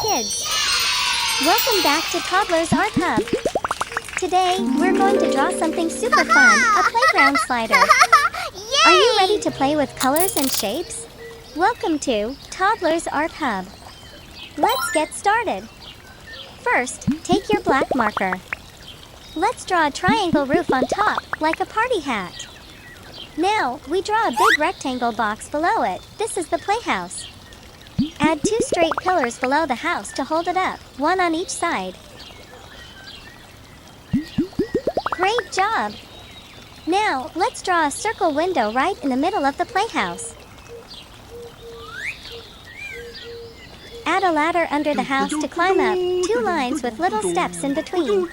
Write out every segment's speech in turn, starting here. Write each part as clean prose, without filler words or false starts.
kids! Welcome back to Toddlers Art Hub. Today, we're going to draw something super fun, a playground slider. Are you ready to play with colors and shapes? Welcome to Toddlers Art Hub. Let's get started. First, take your black marker. Let's draw a triangle roof on top, like a party hat. Now, we draw a big rectangle box below it. This is the playhouse. Add 2 straight pillars below the house to hold it up, one on each side. Great job! Now, let's draw a circle window right in the middle of the playhouse. Add a ladder under the house to climb up, 2 lines with little steps in between.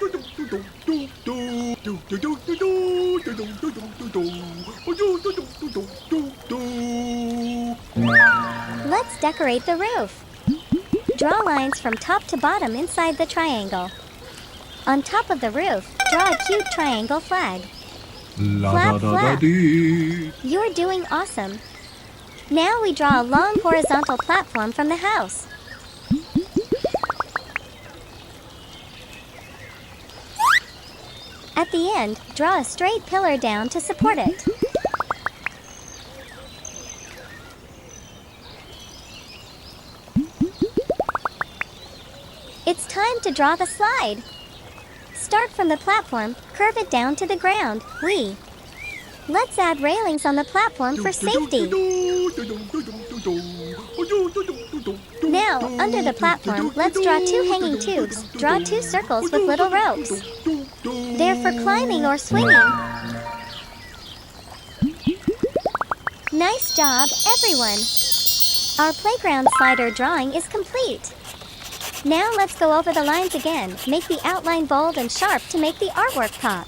Let's decorate the roof. Draw lines from top to bottom inside the triangle. On top of the roof, draw a cute triangle flag. Flap, flap. You're doing awesome. Now we draw a long horizontal platform from the house. At the end, draw a straight pillar down to support it. It's time to draw the slide. Start from the platform, curve it down to the ground. Let's add railings on the platform for safety. Now, under the platform, let's draw 2 hanging tubes. Draw 2 circles with little ropes. They're for climbing or swinging. Nice job, everyone! Our playground slider drawing is complete. Now let's go over the lines again. Make the outline bold and sharp to make the artwork pop.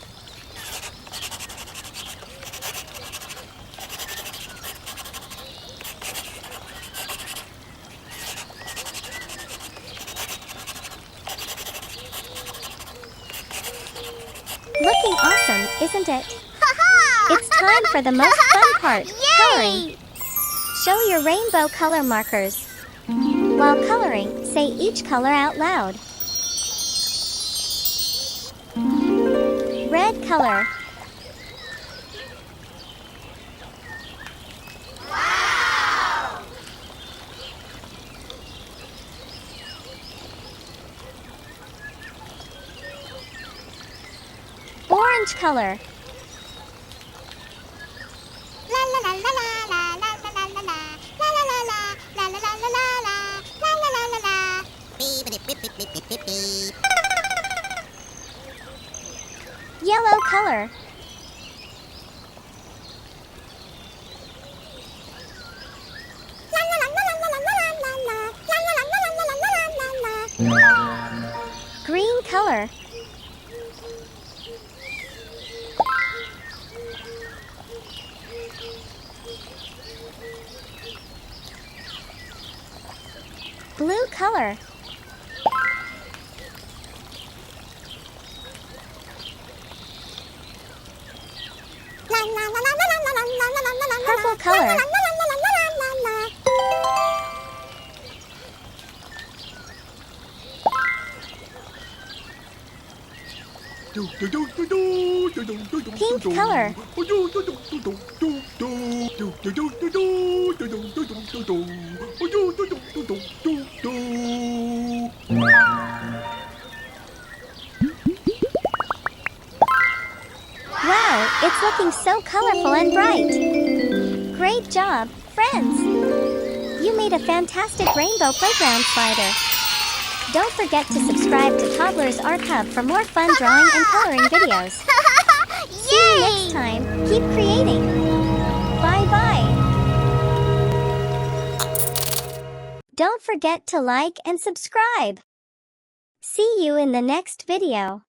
Looking awesome, isn't it? It's time for the most fun part, coloring. Show your rainbow color markers. While coloring, say each color out loud. Red color. Wow! Orange color. Yellow color. Green color. Blue color. Purple color. Pink color. Wow, it's looking so colorful and bright. Great job, friends! You made a fantastic rainbow playground slider. Don't forget to subscribe to Toddlers Art Hub for more fun drawing and coloring videos. See you next time. Keep creating. Bye-bye. Don't forget to like and subscribe. See you in the next video.